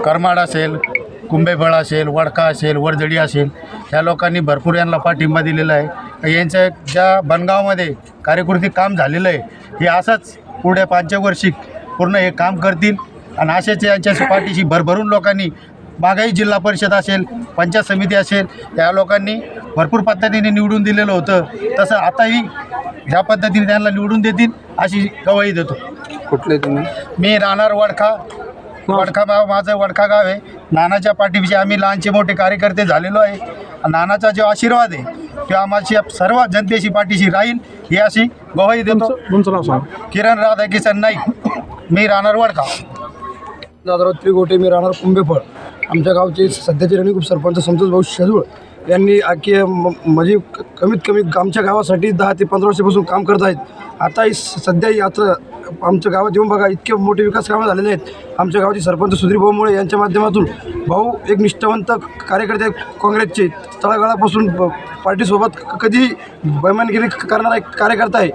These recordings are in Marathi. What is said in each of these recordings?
करमाड असेल, कुंभेफळ असेल, वडका असेल, वरजडी असेल, ह्या लोकांनी भरपूर यांना पाठिंबा दिलेला आहे. यांचं ज्या बनगावमध्ये कार्यकृती काम झालेलं आहे हे असंच पुढे 5 वर्षी पूर्ण हे काम करतील आणि असेच यांच्या पाठीशी भरभरून लोकांनी मागाई जिल्हा परिषद असेल, पंचायत समिती असेल, या लोकांनी भरपूर पद्धतीने निवडून दिलेलं होतं. तसं आताही ह्या पद्धतीने त्यांना निवडून देतील अशी ग्वाही देतो. कुठले तुम्ही? मी राहणार वडखा. वडखा गाव माझं वडखा गाव आहे. नानाच्या पाठीशी आम्ही लहानचे मोठे कार्यकर्ते झालेलो आहे. नानाचा जो आशीर्वाद आहे तो आम्हाला सर्व जनतेशी पाठीशी राहील ही अशी ग्वाही देतो. तुमचं नाव सांग. किरण राधाकिशन नाईक. मी राहणार वडखा. दादाराव त्रिगोटे. मी राहणार कुंभेफळ. आमच्या गावचे सध्याचे रणीक उपसरपंच संतोष भाऊ शेजूळ यांनी म्हणजे कमीत कमी आमच्या गावासाठी 10 ते 15 वर्षापासून काम करत आहेत. आताही सध्या आता आमच्या गावात येऊन बघा, इतके मोठे विकास कामं झालेले आहेत. आमच्या गावाचे सरपंच सुधीर भाऊ मुळे यांच्या माध्यमातून भाऊ एक निष्ठावंत कार्यकर्ते आहेत. काँग्रेसचे तळागाळापासून पार्टीसोबत कधी बैमानगिरी करणारा एक कार्यकर्ता आहे.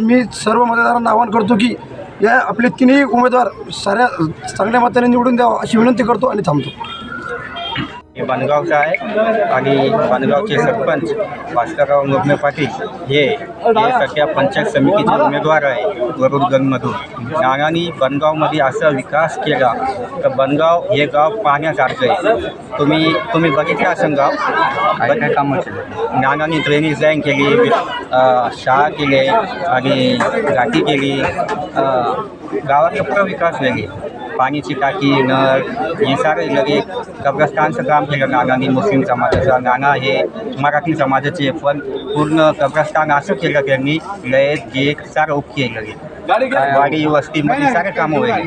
मी सर्व मतदारांना आवाहन करतो की या आपले 3ही उमेदवार साऱ्या चांगल्या मताने निवडून द्यावं अशी विनंती करतो आणि थांबतो. हे बनगावचा आहे आणि बनगावचे सरपंच भास्करराव लोकमे पाटील हे सध्या पंचायत समितीचे उमेदवार आहे वरुडगंजमधून. नानांनी बनगावमध्ये असा विकास केला तर बनगाव हे गाव पाहण्यासारखं आहे. तुम्ही बघितलं असं गाव काय कामं केलं. नानांनी ड्रेनेज लाईन केली, शाळा केले आणि घाटी केली. गावाचा पुरा विकास झाले. पाण्याची टाकी, नळ हे सारे लगे कब्रस्तानचं काम केलं नानांनी. मुस्लिम समाजाचं, नाना हे मराठी समाजाचे, पण पूर्ण कब्रस्तान असं केलं त्यांनी. लयत गेट सारं ओके लगे वाडी वस्तीमध्ये सारे कामं वगैरे.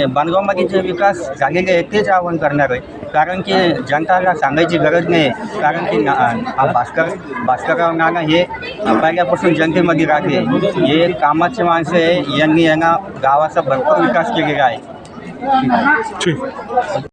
बनगावमध्ये जे विकास झालेले आहे तेच आवाहन करणार आहे. कारण की जनताला सांगायची गरज नाही. कारण की भास्करराव नाना हे पहिल्यापासून जनतेमध्ये राहते. हे कामाचे माणसं आहे. यांनी गावाचा भरपूर विकास केलेला आहे.